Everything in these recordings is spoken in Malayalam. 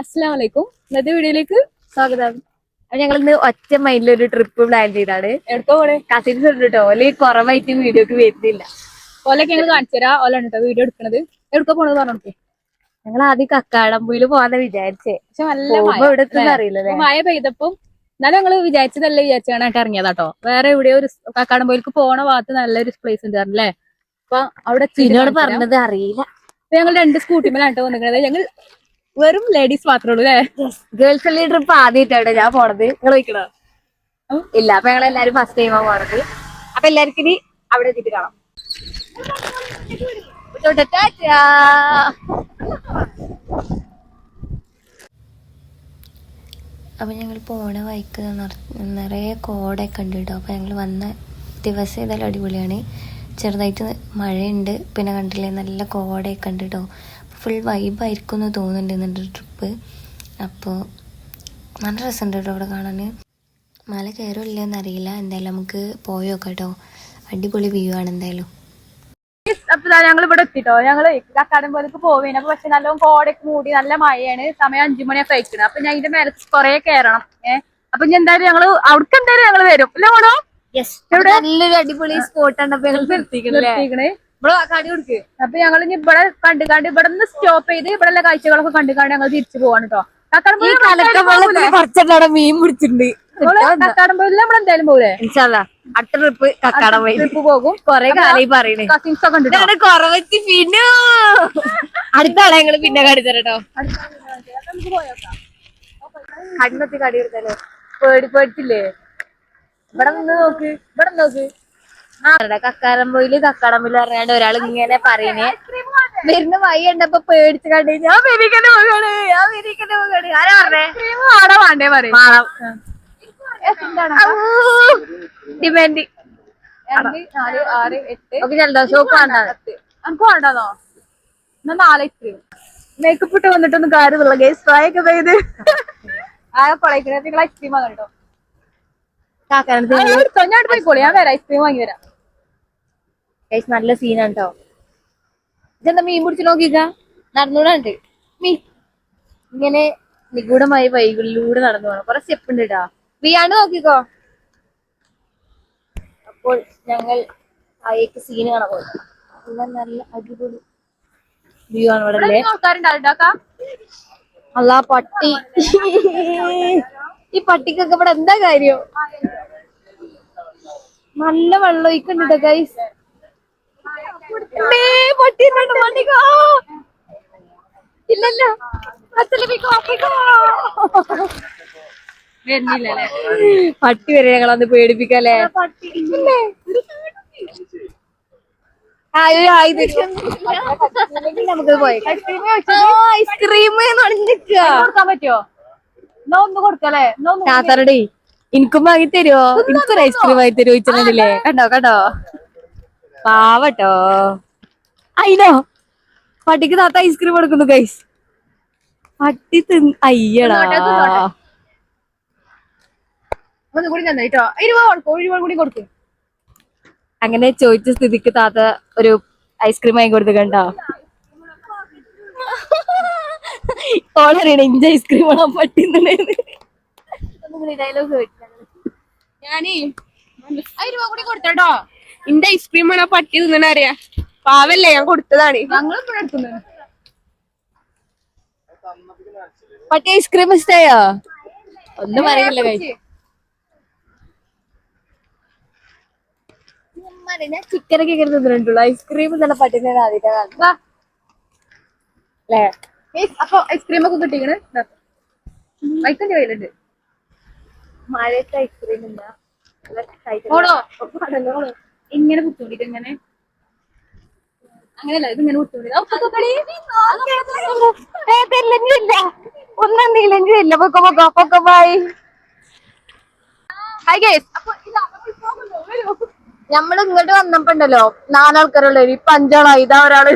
അസ്സലാമലൈക്കും. ഇന്നത്തെ വീഡിയോയിലേക്ക് സ്വാഗതം. അപ്പൊ ഞങ്ങൾ ഇന്ന് ഒറ്റ മൈൻഡിൽ ഒരു ട്രിപ്പ് പ്ലാൻ ചെയ്താണ്. എവിടക്കോ പോണേ? കസിൻസ് ഉണ്ട് കേട്ടോ, ഓല് കുറവായിട്ട് വീഡിയോക്ക് വരുന്നില്ല. ഓലൊക്കെ ഞങ്ങൾ കാണിച്ചു തരാം. ഓലാണ് കേട്ടോ വീഡിയോ എടുക്കണത്. എവിടക്കോ പോണത് പറഞ്ഞു. ഞങ്ങൾ ആദ്യം കക്കാടംപൊയില് പോവാന്ന് വിചാരിച്ചേ, പക്ഷെ നല്ല ഇവിടെ എത്തുന്ന അറിയില്ലല്ലേ. മഴ പെയ്തപ്പം എന്നാലും ഞങ്ങള് വിചാരിച്ചതല്ലേ വിചാരിച്ചാണ് ഇറങ്ങിയതാട്ടോ. വേറെ എവിടെയോ ഒരു കക്കാടംപൊയിലേക്ക് പോണ ഭാഗത്ത് നല്ലൊരു പ്ലേസ് ഉണ്ട് അല്ലേ. അപ്പൊ അവിടെ പറഞ്ഞത് അറിയില്ല. അപ്പൊ ഞങ്ങൾ 2 സ്കൂട്ടിമേലാട്ടോ വന്നിരിക്കണത്. ഞങ്ങൾ വെറും ലേഡീസ് മാത്രമേ ഉള്ളൂ അല്ലേ. ഗേൾസ് ഉള്ള ട്രിപ്പ് ആദ്യമായിട്ടാണ് ഞാൻ പോണത്. നിങ്ങൾ വയ്ക്കണോ? ഇല്ല. അപ്പൊ ഞങ്ങൾ എല്ലാരും ഫസ്റ്റ് ടൈമാ പോണത്. അപ്പൊ എല്ലാവർക്കും ഇനി അവിടെ എത്തിയിട്ട് കാണാം. അപ്പം ഞങ്ങൾ പോണ വഴിക്ക് നിറയെ കോടയൊക്കെ ഉണ്ട് കേട്ടോ. അപ്പോൾ ഞങ്ങൾ വന്ന ദിവസം ഏതായാലും അടിപൊളിയാണ്. ചെറുതായിട്ട് മഴയുണ്ട്, പിന്നെ കണ്ടില്ലേ നല്ല കോടയൊക്കെ ഉണ്ട് കേട്ടോ. ഫുൾ വൈബായിരിക്കും എന്ന് തോന്നുന്നുണ്ട് ഇന്നത്തെ ട്രിപ്പ്. അപ്പോൾ നല്ല രസമുണ്ട് കേട്ടോ അവിടെ കാണാൻ. മല കയറില്ലെന്ന് അറിയില്ല, എന്തായാലും നമുക്ക് പോയോക്കാം കേട്ടോ. അടിപൊളി വ്യൂ ആണ് എന്തായാലും. അപ്പൊ ഞങ്ങൾ ഇവിടെ എത്തിട്ടോ. ഞങ്ങള് കക്കാടംപൊയിലേക്ക് പോവേനെ. അപ്പൊ പക്ഷെ നല്ല കോടയൊക്കെ മൂടി നല്ല മഴയാണ്. സമയം 5 മണിയൊക്കെ കഴിക്കണം. അപ്പൊ ഞാൻ ഇതിന്റെ മേലെ കൊറേ കയറണം. അപ്പൊ ഞാൻ എന്തായാലും ഞങ്ങള് അവിടേക്ക് എന്തായാലും ഞങ്ങള് വരും. ഇല്ല പോണോ? നല്ലൊരു അടിപൊളി സ്പോട്ടാണ്. അപ്പൊ ഞങ്ങൾ നിർത്തിക്കണേ. അപ്പൊ ഞങ്ങൾ ഇനി ഇവിടെ കണ്ടുകാണ്ട് ഇവിടെ നിന്ന് സ്റ്റോപ്പ് ചെയ്ത് ഇവിടെ കാഴ്ചകളൊക്കെ കണ്ടുകാണ്ട് ഞങ്ങൾ തിരിച്ചു പോവാണ് കേട്ടോ. കുറച്ചവിടെ മീൻ പിടിച്ചിട്ടുണ്ട്. കക്കാടംപൊയില് നമ്മൾ എന്തായാലും പോലെ അടുത്ത ട്രിപ്പ് കക്കാടംപൊയിൽ ട്രിപ്പ് പോകും. കൊറേ കാലായി പറയണേ. കസിൻസ് ഒക്കെ ഉണ്ട്. കുറവച്ച് പിന്നെ അടുത്ത ആളെ ഞങ്ങള് പിന്നെ കാണിത്തരട്ടോ. കണ്ണത്തി കടി എടുത്തല്ലേ. പേടിച്ചില്ലേ? ഇവിടെ നിന്ന് നോക്ക്, ഇവിടെ നോക്ക്. കക്കാടംപൊയില് പറഞ്ഞാണ്ട് ഒരാൾ ഇങ്ങനെ പറയുന്നേ. വരുന്ന വഴി കണ്ടപ്പോ പേടിച്ച് കണ്ടു. ഞാൻ മെരിക്കന്റെ പോകാണ്, ആരാ പറഞ്ഞേ? ഡിമാൻഡ് 2, 4, 6, 8 ജലദോഷവും വേണ്ടത്. നമുക്ക് വേണ്ടതോ? എന്നാ 4 ഐസ്ക്രീം. മേക്കപ്പ് ഇട്ട് വന്നിട്ടൊന്നും കാര്യമില്ല. ഗൈസ് ട്രൈ ഒക്കെ ചെയ്ത് ആകെ പൊളയിക്കണ. നിങ്ങൾ ഐസ്ക്രീം വാങ്ങട്ടോ. ഞാൻ പോയിക്കോളി. ഞാൻ വരാം, ഐസ്ക്രീം വാങ്ങി വരാം. നല്ല സീനാണ് കേട്ടോ. ഇതെന്താ മീൻ പിടിച്ച് നോക്കിക്ക നടന്നൂടാണ്ട് മീൻ ഇങ്ങനെ നിഗൂഢമായി വൈകളിലൂടെ നടന്നു പോകണം. കുറെ സ്റ്റെപ്പ് ഉണ്ട് കേട്ടോ. വീയാണ്ട് നോക്കിക്കോ. അപ്പോൾ ഞങ്ങൾ അയക്ക് സീന് കാണാൻ പോയി. നല്ല അടിപൊളി വ്യൂ ആണ് ഇവിടെ അല്ലേ. അല്ല പട്ടി, ഈ പട്ടിക്കൊക്കെ ഇവിടെ എന്താ കാര്യം? നല്ല വെള്ളം ഒഴിക്കണ്ടിട്ടോ ഗൈസ്. ഇല്ലല്ല പട്ടി വരെ ഞങ്ങളന്ന് പേടിപ്പിക്കല്ലേ. നമുക്ക് പോയി ഐസ്ക്രീം കൊടുക്കാൻ പറ്റുമോ? എന്നാ ഒന്ന് കൊടുക്കല്ലേ? താത്തറടി എനിക്കും വാങ്ങി തരുമോ? എനിക്കൊരു ഐസ്ക്രീം വാങ്ങി തരുമോ ചോദിച്ചിട്ടുണ്ടല്ലേ. കണ്ടോ പാവട്ടോ. അയിനോ പട്ടിക്ക് താത്ത ഐസ്ക്രീം കൊടുക്കുന്നു ഗൈസ്. പട്ടി അയ്യടാ. അങ്ങനെ ചോദിച്ച സ്ഥിതിക്ക് താത്ത ഒരു ഐസ്ക്രീം വാങ്ങി കൊടുത്തു. കണ്ടോ ഓളറിയണ ഇഞ്ച ഐസ്ക്രീം ആണോ പട്ടി ഡയലോഗ് കേട്ടില്ല. ഞാനേ 1 രൂപ കൂടി കൊടുത്തോ. ഇന്റെ ഐസ്ക്രീം ആണോ പട്ടി തിന്നണ അറിയാ. പാവല്ലേ, ഞാൻ കൊടുത്തതാണ്. ഞങ്ങൾ ഇവിടെ എടുക്കുന്നത്. പട്ടി ഐസ്ക്രീം ഇഷ്ടായോ? ഒന്നും പറയുന്നില്ല കഴിച്ചു. ഞാൻ ചിക്കനൊക്കെ ഇങ്ങനെ തിന്നിട്ടുള്ളൂ. ഐസ്ക്രീം നല്ല പട്ടിനെ ആദ്യമായിട്ടാ അല്ലേ. അപ്പൊ ഐസ്ക്രീം ഒക്കെ കിട്ടിക്കണ്. വൈക്കന്റെ കയ്യിലുണ്ട്. മഴയത്തെ ഐസ്ക്രീം ഇല്ല. ഇങ്ങനെ കുത്തോണ്ടിട്ട് ഇങ്ങനെ അങ്ങനെയല്ല, ഇതിങ്ങനെ കുത്തോണ്ടില്ല. ഒന്നെന്തെങ്കിലും പൊക്കോ ബൈ. ഞമ്മള് ഇങ്ങോട്ട് വന്നപ്പോ ഉണ്ടല്ലോ 4 ആൾക്കാരുള്ള, ഇപ്പൊ 5 ആളായി. ഇതാ ഒരാള്.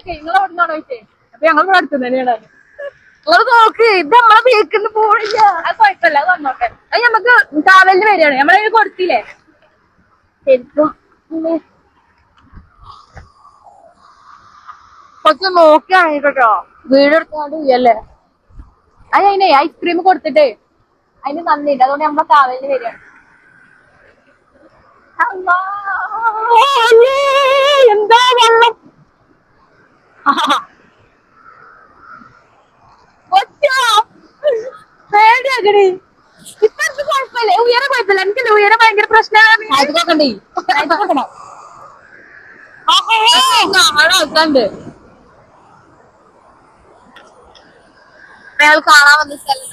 നിങ്ങളെവിടുന്നാണോ ചോദിച്ചേ? അപ്പൊ ഞങ്ങൾ ഇവിടെ അടുത്ത് തന്നെയാണ്. നിങ്ങള് നോക്ക് ഇത് നമ്മളെ വീട്ടിൽ പോണില്ല. അത് കുഴപ്പമില്ല, അത് വന്നോട്ടെ. അത് നമുക്ക് കാവലിന് വരികയാണ്, നമ്മളതിന് കൊടുത്തില്ലേ ശരിക്കും. കുറച്ച് നോക്കിയാണ് കേട്ടോ, വീട് എടുത്തോണ്ട് ഇല്ലല്ലേ. അത് അതിനെ ഐസ്ക്രീം കൊടുത്തിട്ടേ അതിന് നന്ദിണ്ട്, അതുകൊണ്ട് നമ്മളെ കാവലിന് വരികയാണ്. അല്ലാ, എന്താ വെള്ളം. പേടിയാകണേ. ഇപ്പൊ എനിക്ക് കുഴപ്പമില്ല, ഉയരം കുഴപ്പമില്ല. എനിക്കല്ലേ ഉയരം ഭയങ്കര പ്രശ്നമാണ്. ആൾക്കാണ്ട് അയാൾ കാണാൻ വന്ന സ്ഥലം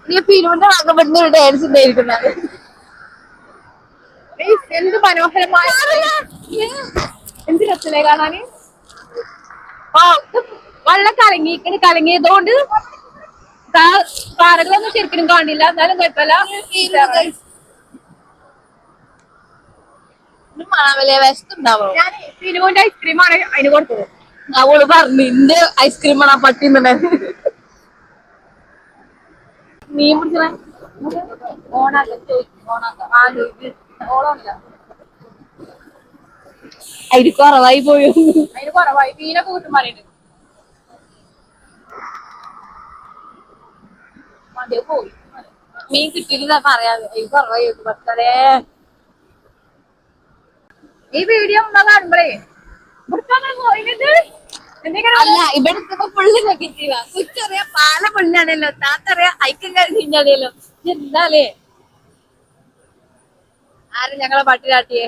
നീ ഫിലിമിന്റെ ഭാഗപ്പെടുന്ന ഒരു ഡാൻസ് ഉണ്ടായിരിക്കുന്നത്. എന്ത് മനോഹരമായ, എന്ത് രസത്തിലേ കാണാന്. വെള്ളം കലങ്ങിയതുകൊണ്ട് പാറകളൊന്നും ശരിക്കും കാണില്ല, എന്നാലും കുഴപ്പമില്ല. വിശക്കുണ്ടാവോ? ഞാൻ ഫിനുവിന്റെ ഐസ്ക്രീമാണ് അതിന് കൊടുത്തത്. അവള് പറഞ്ഞു ഇന്റെ ഐസ്ക്രീമാണ് ആ പട്ടി മീൻ പിടിച്ചേ അതിന് കുറവായി പോയി. അതിന് കുറവായി മീനൊക്കെ കൂട്ടുമാരുണ്ട്. മതിയോ പോയി, മീൻ കിട്ടിയില്ല പറയാതെ. അതിന് കുറവായി പത്തരേ. ഈ വീഡിയോ കാണുമ്പോഴേ അല്ല ഇവിടെ പുള്ളി നോക്കിട്ടീവ കുച്ചറിയ പാല പുള്ളാണല്ലോ, താത്തറിയ ഐക്യം കഴിഞ്ഞാണല്ലോ. എന്താലേ ആരും ഞങ്ങളെ പട്ടിരാട്ടിയെ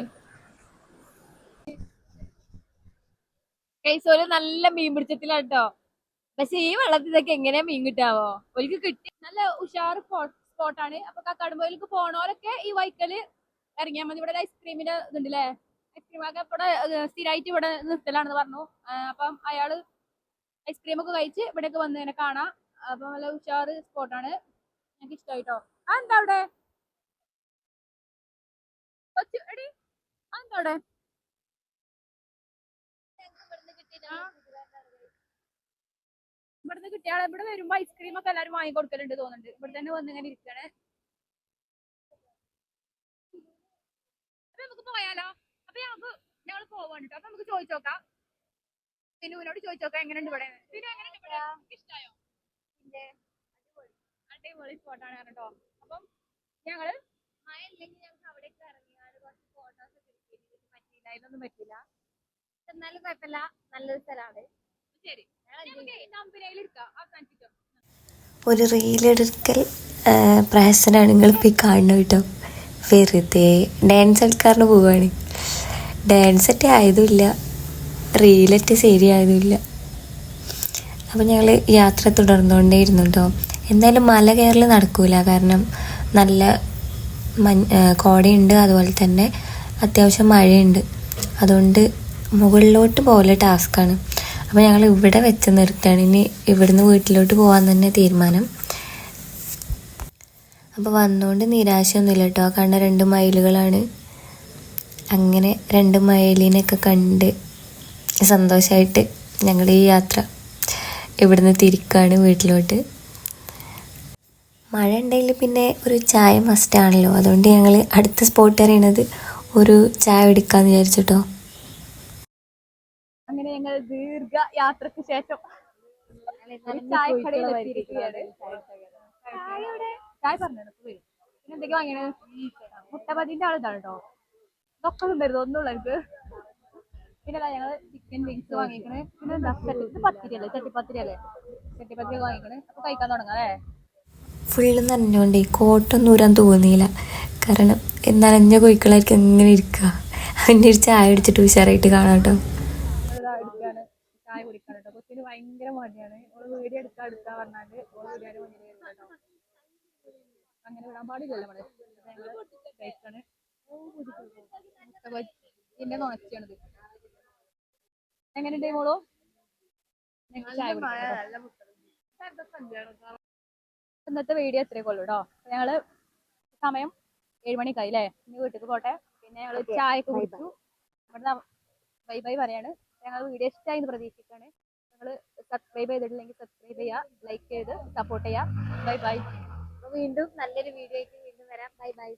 കൈസോല് നല്ല മീൻ പിടിച്ചത്തിലാണ് കേട്ടോ. പക്ഷെ ഈ വെള്ളത്തിലൊക്കെ എങ്ങനെയാ മീൻ കിട്ടാവോ? ഒരിക്കൽ കിട്ടി. നല്ല ഉഷാർ സ്പോട്ടാണ്. അപ്പൊ കക്കാടുമ്പോയിലേക്ക് പോണോരൊക്കെ ഈ വൈക്കല് ഇറങ്ങിയാൽ മതി. ഇവിടെ ഐസ്ക്രീമിന്റെ ഇതുണ്ടല്ലേ, ഐസ്ക്രീം ഒക്കെ ഇവിടെ സ്ഥിരമായിട്ട് ഇവിടെ നിർത്തലാണെന്ന് പറഞ്ഞു. അപ്പം അയാള് ഐസ്ക്രീം ഒക്കെ കഴിച്ച് ഇവിടെയൊക്കെ വന്ന് ഇങ്ങനെ കാണാം. അപ്പൊ നല്ല ഉഷാറ് സ്പോട്ടാണ്, ഞങ്ങൾക്ക് ഇഷ്ടമായിട്ടോ. എന്താ അവിടെ എടി, എന്താ അവിടെ ഇവിടുന്ന് കിട്ടിയാൽ ഇവിടെ വരുമ്പോ ഐസ്ക്രീം ഒക്കെ എല്ലാരും വാങ്ങി കൊടുക്കലുണ്ട് തോന്നുന്നുണ്ട്. ഇവിടെ തന്നെ വന്ന് ഇങ്ങനെ ഇരിക്കണേ. അപ്പൊ നമുക്ക് പോയാലോ? അപ്പൊ ഞങ്ങൾ പോവാണ്. അപ്പൊ നമുക്ക് ചോദിച്ചോക്കാം, സിനുവിനോട് ചോദിച്ചോക്കാം എങ്ങനെയുണ്ട് ഇവിടെ. സിനു എങ്ങനെയുണ്ട് ഇവിടെ, ഇഷ്ടമായോ? അടിപൊളി സ്പോട്ടാണ് കേട്ടോ. അപ്പം ഞങ്ങള് മഴ ഇല്ലെങ്കിൽ ഞങ്ങൾക്ക് അവിടേക്ക് ഇറങ്ങിയാൽ കുറച്ച് ഫോട്ടോസ് ഒക്കെ പറ്റിയില്ല, ഇതൊന്നും പറ്റില്ല. എന്നാലും കുഴപ്പമില്ല, നല്ലൊരു സ്ഥലമാണ്. ശരി, കമ്പനിയിൽ എടുക്കാം അവസാനിപ്പിച്ചോ. ഒരു റീലെടുക്കൽ പ്രഹസനാണ് നിങ്ങളിപ്പോൾ ഈ കാണുന്നത് കേട്ടോ. വെറുതെ ഡാൻസ് കളിക്കാരന് പോവുകയാണ്. ഡാൻസ് ഒറ്റ ആയതുമില്ല, റീലൊറ്റ ശരിയായതുമില്ല. അപ്പോൾ ഞങ്ങൾ യാത്ര തുടർന്നുകൊണ്ടേയിരുന്നു കേട്ടോ. എന്തായാലും മല കയറൽ നടക്കൂല, കാരണം നല്ല കോടയുണ്ട്, അതുപോലെ തന്നെ അത്യാവശ്യം മഴയുണ്ട്. അതുകൊണ്ട് മുകളിലോട്ട് പോലെ ടാസ്ക്കാണ്. അപ്പോൾ ഞങ്ങൾ ഇവിടെ വെച്ച് നിർത്തുകയാണ്. ഇനി ഇവിടുന്ന് വീട്ടിലോട്ട് പോകാൻ തന്നെ തീരുമാനം. അപ്പോൾ വന്നുകൊണ്ട് നിരാശയൊന്നുമില്ല കേട്ടോ. കണ്ട 2 മയിലുകളാണ്. അങ്ങനെ 2 മയിലിനൊക്കെ കണ്ട് സന്തോഷമായിട്ട് ഞങ്ങൾ ഈ യാത്ര ഇവിടുന്ന് തിരിക്കുകയാണ് വീട്ടിലോട്ട്. മഴ ഉണ്ടെങ്കിൽ പിന്നെ ഒരു ചായ മസ്റ്റാണല്ലോ. അതുകൊണ്ട് ഞങ്ങൾ അടുത്ത സ്പോട്ട് അറിയണത് ഒരു ചായ എടുക്കാമെന്ന് വിചാരിച്ചിട്ടോ. അങ്ങനെ ഞങ്ങൾ ദീർഘ യാത്രക്ക് ശേഷം ചായക്കടയിൽ എത്തിയിരിക്കുകയാണ്. ചായ പറഞ്ഞു വരും. പിന്നെ എന്തൊക്കെയാ വാങ്ങിയത്? മുട്ടപതിന്റെ ആളിതാണ് കേട്ടോ. ഇതൊക്കെ തിന്നരുത്, ഒന്നുമില്ല എനിക്ക്. പിന്നെ ഞങ്ങള് ചിക്കൻ വിങ്സ് വാങ്ങിക്കണേ. പിന്നെ പത്തിരി അല്ലേ, ചട്ടിപ്പത്തിരി അല്ലേ, ചട്ടിപ്പത്തിരി വാങ്ങിക്കണേ. അപ്പൊ കഴിക്കാൻ തുടങ്ങാം അല്ലേ. ഫുള്ള് നനഞ്ഞുകൊണ്ട് കോട്ടൊന്നും ഊരാൻ തോന്നിയില്ല, കാരണം നനഞ്ഞ കോഴിക്കളായിരിക്കും ഇങ്ങനെ ഇരിക്കുക. അതിൻ്റെ ഒരു ചായ അടിച്ചിട്ട് ഉഷാറായിട്ട് കാണാം കേട്ടോ. എടുക്കാണ് ചായ കുടിക്കാൻ കേട്ടോ. കൊച്ചിന് ഭയങ്കര മടിയാണ്. ഓള് വീഡിയോ എടുക്കാൻ പറഞ്ഞാല് ഓള് വീഡിയോ മുന്നിൽ കേട്ടോ. അങ്ങനെ വിടാൻ പാടില്ലല്ലോ നമ്മള്. കഴിക്കാണ് ഇതിന്റെ നോണച്ചാണിത്. എങ്ങനെയുണ്ട് മോളോ? ഇന്നത്തെ വീഡിയോ എത്രയൊക്കെ ഉള്ളൂ കേട്ടോ. ഞങ്ങള് സമയം 7 മണിക്കായി അല്ലേ. ഇനി വീട്ടിൽ പോട്ടെ. പിന്നെ ഞങ്ങള് ചായ ഒക്കെ കുടിച്ചു. ഇവിടുന്ന് ബൈ ബൈ പറയാണ്. ഞങ്ങൾ വീഡിയോ ഇഷ്ടമായി എന്ന് പ്രതീക്ഷിക്കുകയാണ്. നിങ്ങൾ സബ്സ്ക്രൈബ് ചെയ്തിട്ടില്ലെങ്കിൽ സബ്സ്ക്രൈബ് ചെയ്യുക, ലൈക്ക് ചെയ്ത് സപ്പോർട്ട് ചെയ്യുക. Bye bye. അപ്പൊ വീണ്ടും നല്ലൊരു വീഡിയോ ആയിട്ട് വീണ്ടും വരാം. Bye bye.